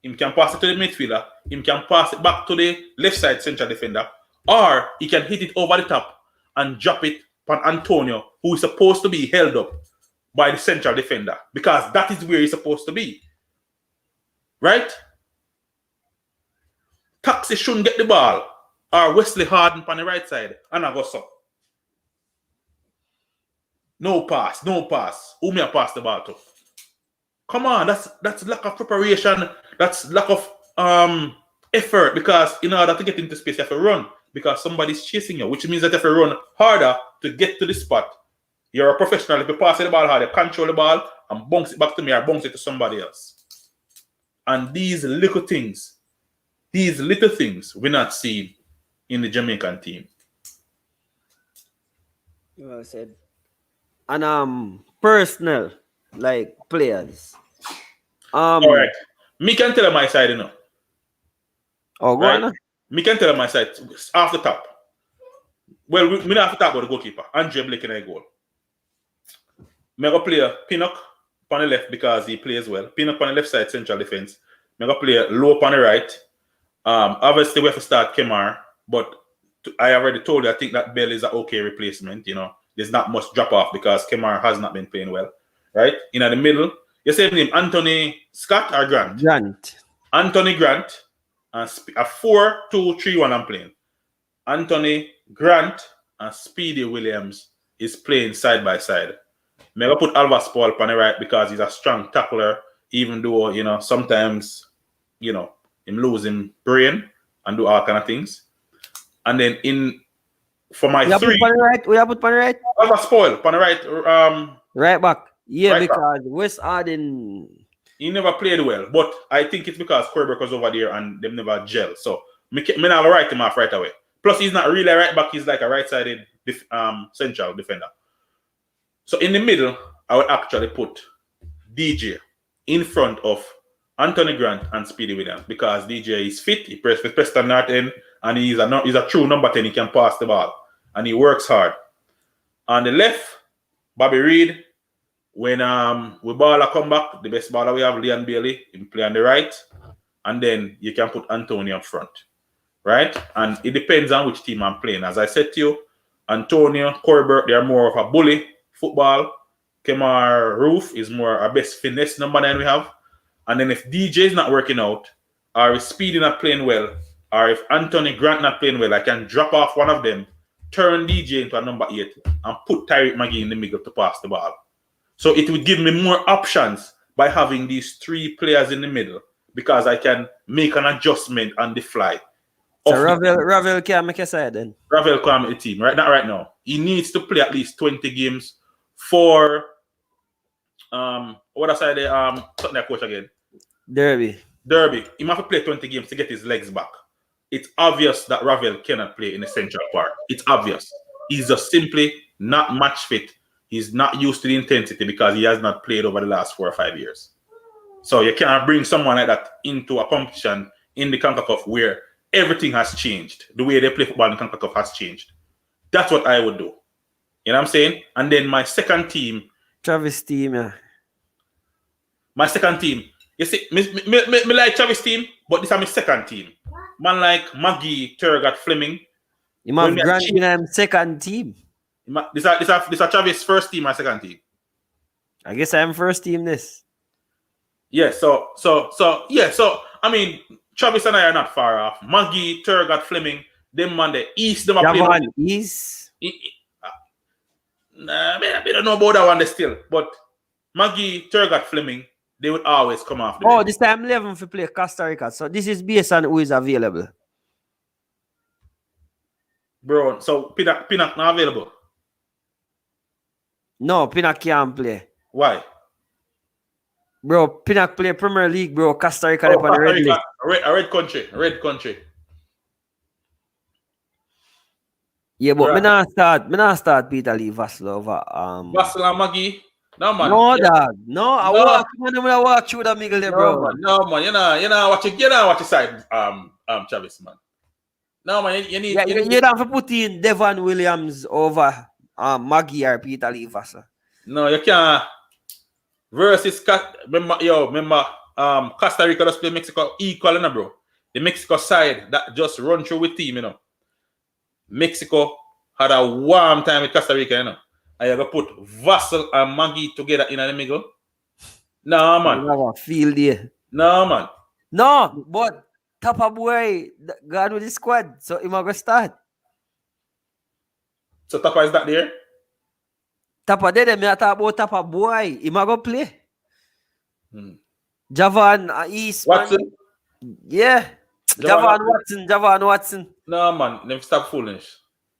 Him can pass it to the midfielder. Him can pass it back to the left side central defender. Or he can hit it over the top and drop it on Antonio, who is supposed to be held up by the central defender. Because that is where he's supposed to be. Right? Taxi shouldn't get the ball. Or Wesley Harden on the right side. And I go so. No pass. Who may I pass the ball to? Come on, that's lack of preparation. That's lack of effort, because in order to get into space, you have to run because somebody's chasing you, which means that you have to run harder to get to the spot. You're a professional. If you pass the ball hard, you control the ball and bounce it back to me or bounce it to somebody else. And these little things we're not seeing in the Jamaican team. Well said. And personal, like players. All right. Me can tell you my side, you know. Oh, go right? on. Me can tell you my side off the top. Well, me not have to talk about the goalkeeper. Andre Blake in a goal. Me go play Pinnock on the left because he plays well. Pinnock on the left side, central defense. Me go play Lowe on the right. Obviously, we have to start Kemar, but I already told you I think that Bell is an okay replacement. You know, there's not much drop off because Kemar has not been playing well. Right? In the middle, you say name Anthony Scott or Grant? Grant. Anthony Grant. A 4-2-3-1 I'm playing. Anthony Grant and Speedy Williams is playing side by side. Maybe put Alvas Paul on the right because he's a strong tackler, even though, you know, sometimes, you know, him losing brain and do all kind of things. And then for my three, we have put on the right. Alvas Paul on the right. Right back. Yeah, right because West Arden. He never played well, but I think it's because Quebec was over there and them never gel. So me not write him off right away. Plus, he's not really a right back. He's like a right-sided central defender. So in the middle, I would actually put DJ in front of Anthony Grant and Speedy Williams because DJ is fit. He plays for Preston North End and he's a true number 10. He can pass the ball and he works hard. On the left, Bobby Reid. When we baller come back, the best baller we have, Leon Bailey, he play on the right, and then you can put Antonio up front, right? And it depends on which team I'm playing. As I said to you, Antonio, Corey Burke, they are more of a bully football. Kemar Roofe is more our best finesse number 9 we have. And then if DJ is not working out, or if Speedy not playing well, or if Anthony Grant not playing well, I can drop off one of them, turn DJ into a number 8, and put Tyreek Magee in the middle to pass the ball. So it would give me more options by having these 3 players in the middle because I can make an adjustment on the fly. So Ravel can make a side then? Ravel can make the team, right? Not right now. He needs to play at least 20 games for what I say something that coach again? Derby. He must play 20 games to get his legs back. It's obvious that Ravel cannot play in the central part. It's obvious. He's just simply not match fit. He's not used to the intensity because he has not played over the last 4 or 5 years. So you can't bring someone like that into a competition in the CONCACAF where everything has changed. The way they play football in CONCACAF has changed. That's what I would do. You know what I'm saying? And then my second team. Travis team, yeah. My second team. You see, me like Travis team, but this is my second team. Man like Magee, Turgot, Fleming. You have Grant in him second team. This is Travis' first team, my second team. I guess I'm first team this. Yeah, so I mean, Travis and I are not far off. Magee, Turgot, Fleming, them on the East, them are playing. East. Nah, I don't know about that one still, but Magee, Turgot, Fleming, they would always come off. This time 11 for play Costa Rica. So this is based on who is available. Bro, so Pinnock not available. No, Pinnock can't play. Why? Bro, Pinnock play Premier League, bro. Costa Rica on the red list. Red country. Yeah, but me not start Peter Lee Vassell over Vassell and Magee. No man. No, dog. No, I walk through the middle there, bro. No man, you know watch your side, Travis, man. No man, you need you don't have to put in Devon Williams over Magee or Peter Lee Vassell. No, you can't. versus remember Costa Rica just play Mexico equal, you know, bro. The Mexico side that just run through with team, you know. Mexico had a warm time with Costa Rica, you know. And you gotta put Vassell and Magee together in the middle. No, man. You have a field there. No, man. No, but Tappa boy gone with the squad, so he might go start. So Tappa is that there? Tappa there, me talk about Tappa boy. He might go play. Hmm. Javan Eastman. Watson? Yeah. Javan Watson. No, man. Them stop foolish.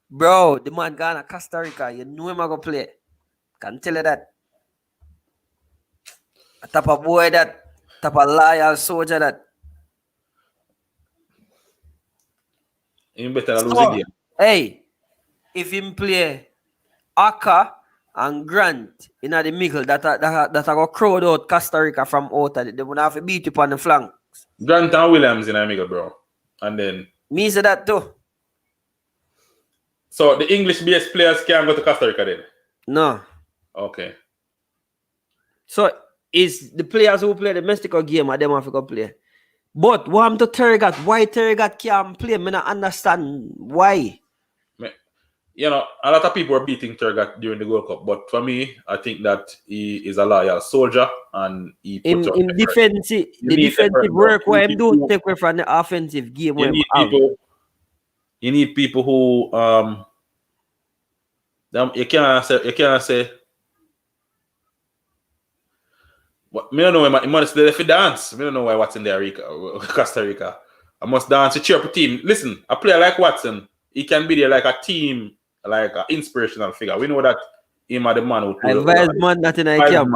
Bro, the man gone to Costa Rica. You know him go play. Can tell you that. A Tappa boy that. Tappa loyal soldier that. You better lose the game. Hey, if him play Aka and Grant in the middle, that go crowd out Costa Rica from out of it. They would have to beat you on the flank. Grant and Williams in the middle, bro. And then Me say that too. so the English-based players can't go to Costa Rica then? No. Okay. So is the players who play the Mexico game and them have to go play. But what happened to Tergat? Why Tergat can't play? I don't understand why. You know, a lot of people were beating Tergat during the World Cup, but for me, I think that he is a loyal soldier and he puts In defensive, the defensive work where him do take away from the offensive game. You need people who you can't say. But me don't know why he must stay there for dance. Me don't know why Watson there Costa Rica. I must dance to cheer up a team. Listen, a player like Watson, he can be there like a team, like an inspirational figure. We know that him are the man who man that in a camp.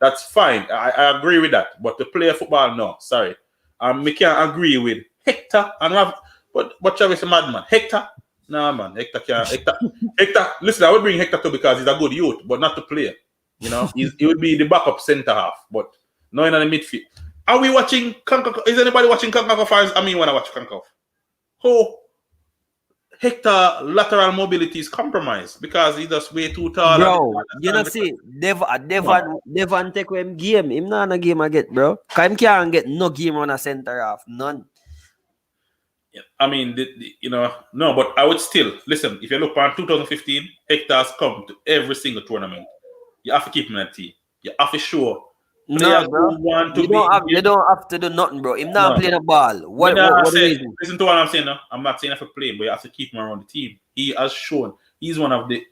That's fine. I agree with that. But to play football, no, sorry. Me can't agree with Hector and Rav. But Travis a madman. Hector? Nah, man. Hector can't. Hector, listen, I would bring Hector too because he's a good youth, but not to play. You know, he would be the backup centre half, but not in the midfield. Are we watching Kanka? Is anybody watching Kanka fans? I mean, when I watch Kanka. Oh, Hector lateral mobility is compromised because he's just way too tall. Bro, you know, see, Devon take him game. Him not a game I get, bro. Because him can't get no game on a centre half. None. I mean, no, but I would still, listen, if you look on 2015, Hector has come to every single tournament. You have to keep him in that team. You have to show. No, bro. You don't have to do nothing, bro. Him not playing the ball. What listen to what I'm saying now. I'm not saying if to play, but you have to keep him around the team. He has shown he's one of the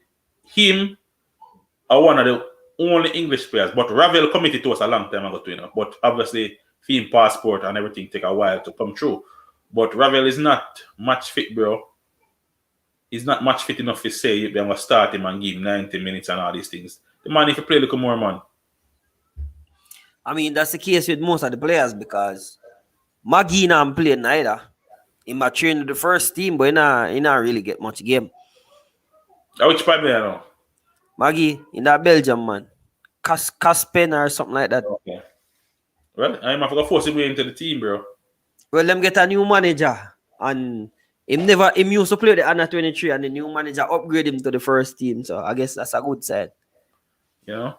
only English players. But Ravel committed to us a long time ago, But obviously, film passport and everything take a while to come through. But Ravel is not match fit, bro. He's not match fit enough to say you're going to start him and give him 90 minutes and all these things. The man, if you play a little more, man. I mean, that's the case with most of the players because Magee not playing neither. He might train the first team, but he not really get much game. Which part there now? Magee in that Belgium, man. Caspen or something like that. Okay. Well, I'm going to force him into the team, bro. Well, them get a new manager and him used to play the under 23 and the new manager upgrade him to the first team. So I guess that's a good sign. You know?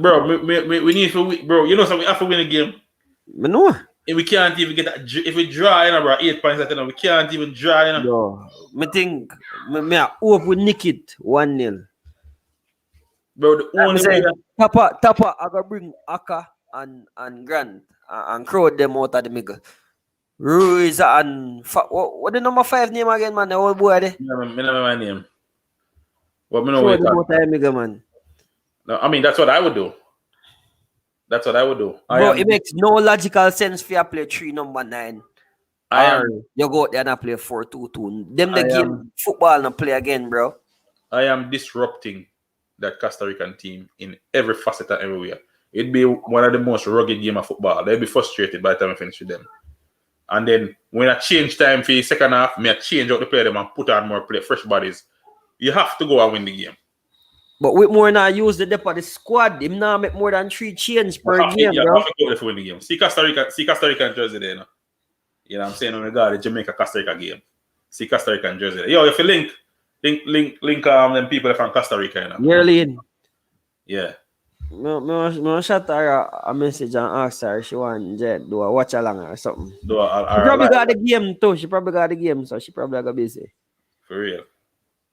Bro, we need to, bro, you know something, we have to win a game. I know. If we can't even get that, if we draw, bro, 8 points, we can't even draw, Bro, I think, I hope we nick it 1-0. Bro, the only way Tappa, I gotta bring Aka and Grant and crowd them out of the middle. Ruiz and what the number 5 name again, man? The old boy there. I don't know my name. What me know crowd them out of the middle, man. No, I mean that's what I would do. That's what I would do. Bro, it makes no logical sense for you to play 3 number 9. You go out there and play 4-2-2. Them the game football and play again, bro. I am disrupting that Costa Rican team in every facet and everywhere. It'd be one of the most rugged game of football. They'd be frustrated by the time I finish with them. And then when I change time for the second half, I change out the player them and put on more fresh bodies. You have to go and win the game. But Whitmore now use the depth of the squad. Him now make more than 3 change per game, bro. Have to go to win the game. See Costa Rica and Jersey there, You know what I'm saying? On regard the Jamaica Costa Rica game. See Costa Rica and Jersey there. Yo, if you link them people from Costa Rica, Yearly in. Yeah. Me shot her a message and ask her if she want do a watch along or something. Do She a probably live got the game too. She probably got the game, so she probably got busy. for real.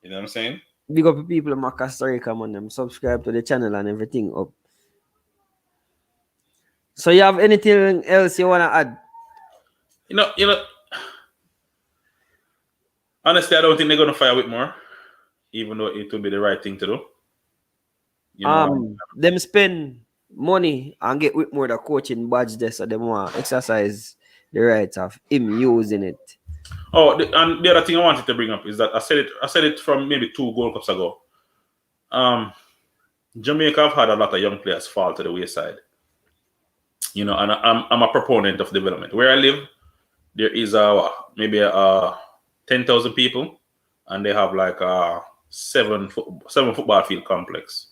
You know what I'm saying? Big up the people in Costa Rica, man. Them subscribe to the channel and everything up. So you have anything else you wanna add? You know. Honestly, I don't think they're gonna fire Whitmore, even though it will be the right thing to do. You know, Them spend money and get with more the coaching badge there, so them want exercise the rights of him using it. and the other thing I wanted to bring up is that I said it from maybe 2 Gold Cups ago. Jamaica have had a lot of young players fall to the wayside. You know, and I'm a proponent of development. Where I live, there is maybe 10,000 people, and they have like a seven football field complex.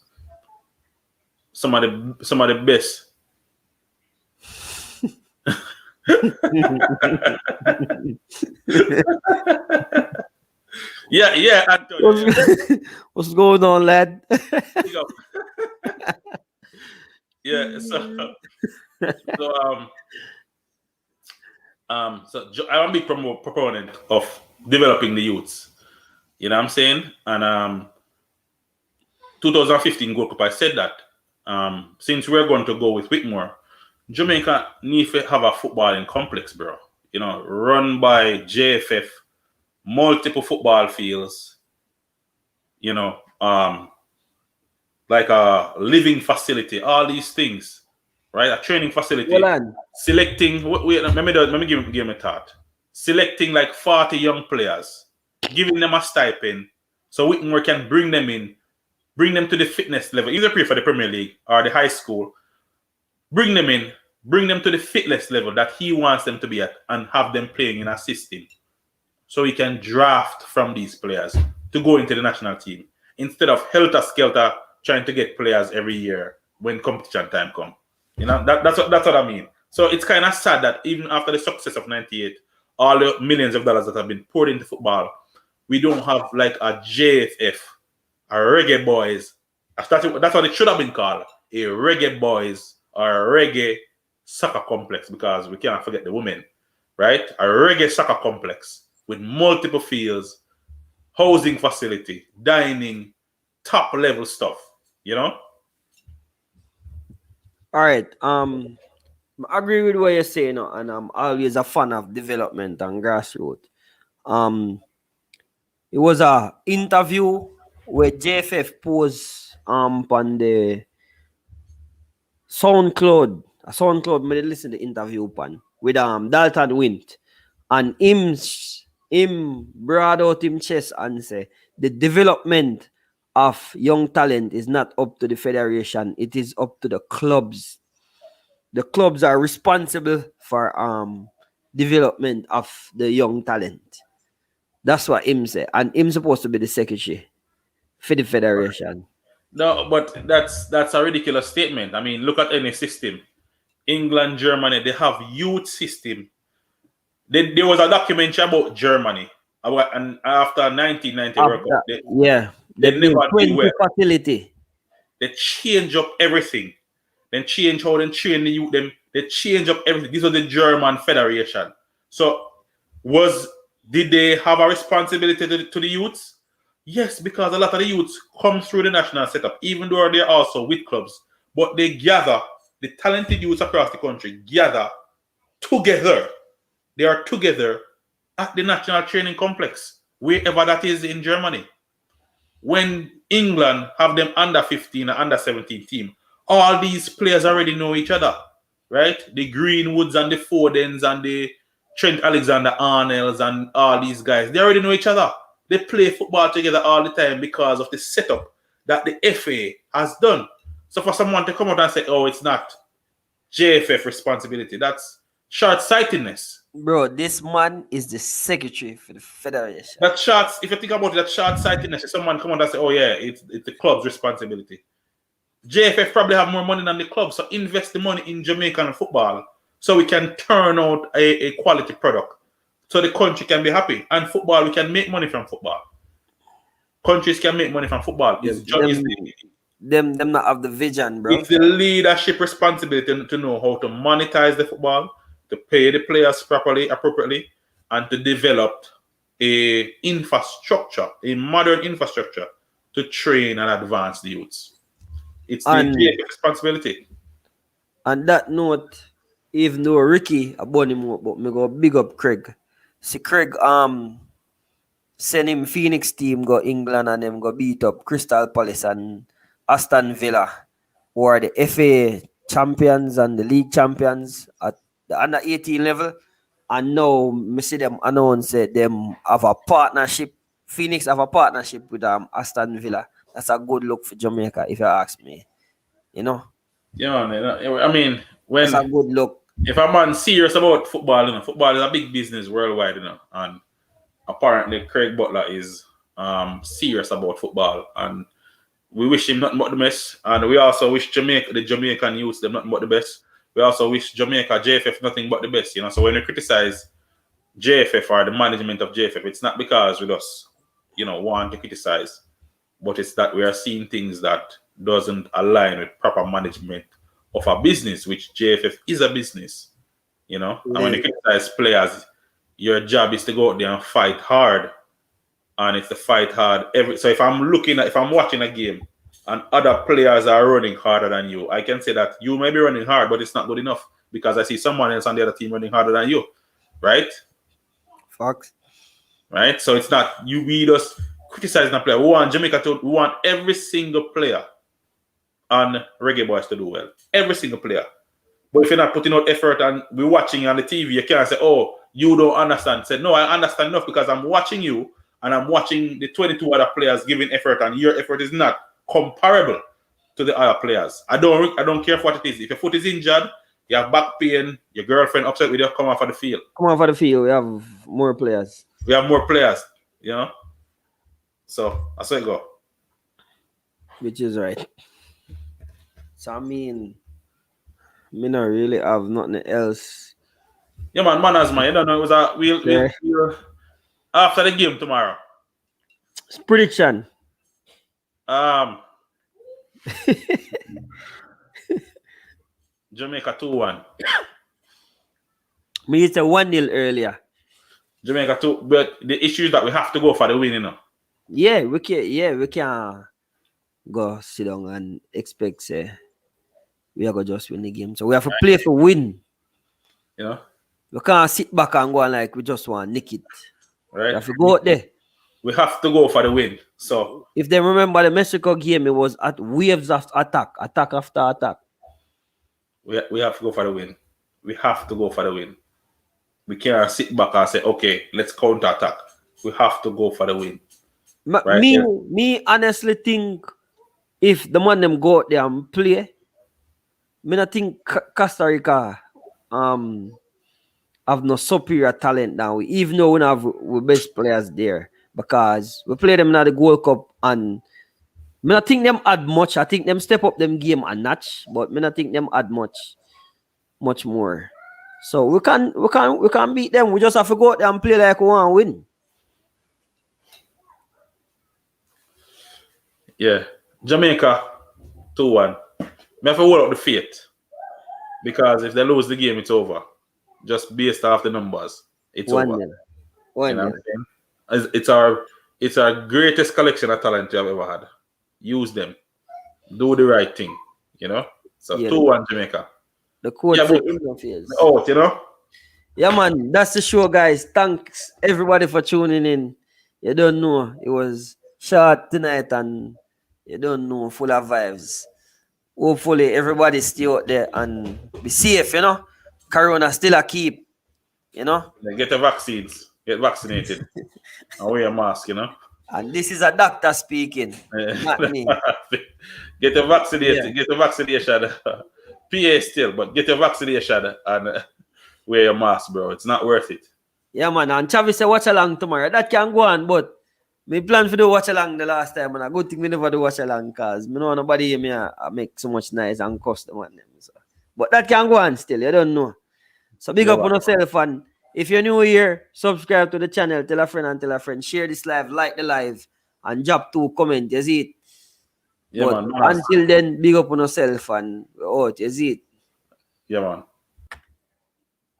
Some of the best. yeah, Antonio. What's going on, lad? Yeah, so I'm a big proponent of developing the youths. You know what I'm saying? And 2015 Gold Cup, I said that since we're going to go with Whitmore, Jamaica need to have a footballing complex, bro. You know, run by JFF, multiple football fields. You know, like a living facility, all these things, right? A training facility. Hold on. Selecting. Wait, let me give him a thought. Selecting like 40 young players, giving them a stipend, so Whitmore can bring them in, bring them to the fitness level, either play for the Premier League or the high school. Bring them in, bring them to the fitness level that he wants them to be at, and have them playing in a system, so he can draft from these players to go into the national team instead of helter skelter trying to get players every year when competition time comes. You know, that's what I mean. So it's kind of sad that even after the success of '98, all the millions of dollars that have been poured into football, we don't have like a JFF, a Reggae Boys. That's what it should have been called, a Reggae Boys or a Reggae Soccer Complex, because we can't forget the women, right? A Reggae Soccer Complex with multiple fields, housing facility, dining, top level stuff, you know? All right. I agree with what you're saying, and I'm always a fan of development and grassroots. It was a interview where JFF posed on the SoundCloud. A SoundCloud made listen to the interview pan with Dalton Wint, and him brought out him chest and say the development of young talent is not up to the federation, it is up to the clubs. The clubs are responsible for development of the young talent. That's what him say, and him supposed to be the secretary for the federation. No, but that's a ridiculous statement. I mean, look at any system. England, Germany, they have youth system. There was a documentary about Germany, and after 1990 World Cup, they never did well. Facility. They change up everything. Then change how they train the youth. They change up everything. This was the German Federation. So did they have a responsibility to the youths? Yes, because a lot of the youths come through the national setup, even though they're also with clubs. But they gather, the talented youths across the country gather together. They are together at the National Training Complex, wherever that is in Germany. When England have them under 15 and under 17 team, all these players already know each other, right? The Greenwoods and the Fodens and the Trent Alexander-Arnolds and all these guys, they already know each other. They play football together all the time because of the setup that the FA has done. So for someone to come out and say, oh, it's not JFF responsibility, that's short-sightedness. Bro, this man is the secretary for the federation. If you think about it, that short-sightedness, someone come out and say, oh yeah, it's the club's responsibility. JFF probably have more money than the club, so invest the money in Jamaican football so we can turn out a quality product so the country can be happy. And football, we can make money from football. Countries can make money from football. them not have the vision, bro. It's the leadership responsibility to know how to monetize the football, to pay the players properly, appropriately, and to develop a infrastructure, a modern infrastructure to train and advance the youths. It's the And JFF responsibility. on that note, even though Ricky about him, but me go big up Craig. See Craig send him Phoenix team go England and them go beat up Crystal Palace and Aston Villa, who are the FA champions and the league champions at the under 18 level. And now me see them announce them have a partnership. Phoenix have a partnership with Aston Villa. That's a good look for Jamaica, if you ask me. You know, Yeah, I mean, that's a when good look. if a man serious about football, football is a big business worldwide, and apparently Craig Butler is serious about football, and we wish him nothing but the best, and we also wish Jamaica, the Jamaican youths, them nothing but the best. We also wish Jamaica JFF nothing but the best, So when we criticize JFF or the management of JFF, it's not because we just, want to criticize, but it's that we are seeing things that doesn't align with proper management of a business, which JFF is a business, And when you criticize players, your job is to go out there and fight hard, and it's to fight hard. So if I'm watching a game and other players are running harder than you, I can say that you may be running hard, but it's not good enough because I see someone else on the other team running harder than you, right? Facts. Right? So it's not we just criticizing a player. We want Jamaica we want every single player on Reggae Boys to do well. Every single player. But if you're not putting out effort and we're watching you on the TV, you can't say, oh, you don't understand. Say, no, I understand enough because I'm watching you and I'm watching the 22 other players giving effort, and your effort is not comparable to the other players. I don't care what it is. If your foot is injured, you have back pain, your girlfriend upset with you, come off of the field. Come on for the field. We have more players. We have more players, So that's how it go. Which is right. So I mean, me not really have nothing else. Yeah, man, manners, man. You don't know, it was we'll after the game tomorrow. Prediction. Jamaica 2-1. Me it's a 1-0 earlier. Jamaica 2, but the issue is that we have to go for the win, Yeah, we can go sit down and expect say we are gonna just win the game. So we have to play for win. We can't sit back and go like we just want to nick it. Right. We have to go out there. We have to go for the win. So if they remember the Mexico game, it was at waves of attack after attack. We have to go for the win. We have to go for the win. We can't sit back and say, okay, let's counter attack. We have to go for the win. Right? Me honestly think if the man them go out there and play, me not think Costa Rica have no superior talent now, even though we have the best players there, because we play them in the Gold Cup and me not think them add much. I think them step up them game a notch, but me not think them add much more. So we can beat them. We just have to go out there and play like we want to win. Yeah. Jamaica 2-1. We have to hold out the faith. Because if they lose the game, it's over. Just based off the numbers. It's over. It's our greatest collection of talent we have ever had. Use them. Do the right thing. So 2-1 Jamaica. The coach Yeah, man. That's the show, guys. Thanks everybody for tuning in. You don't know, it was short tonight and you don't know, full of vibes. Hopefully everybody stay out there and be safe, Corona still a keep, Get the vaccines. Get vaccinated. And wear a mask, And this is a doctor speaking, not me. Get the vaccination. Get the vaccination. PA still, but get your vaccination and wear your mask, bro. It's not worth it. Yeah, man. And Travis said watch along tomorrow. That can go on, but me plan for the watch along the last time, and a good thing me never do watch along because me know nobody hear me I make so much noise and custom on them. So. But that can go on still, you don't know. So big up on yourself, and if you're new here, subscribe to the channel, tell a friend and tell a friend, share this live, like the live, and drop 2 comments. You see it? Yeah, But man. Manners. until then, big up on yourself and out, is it? Yeah, man.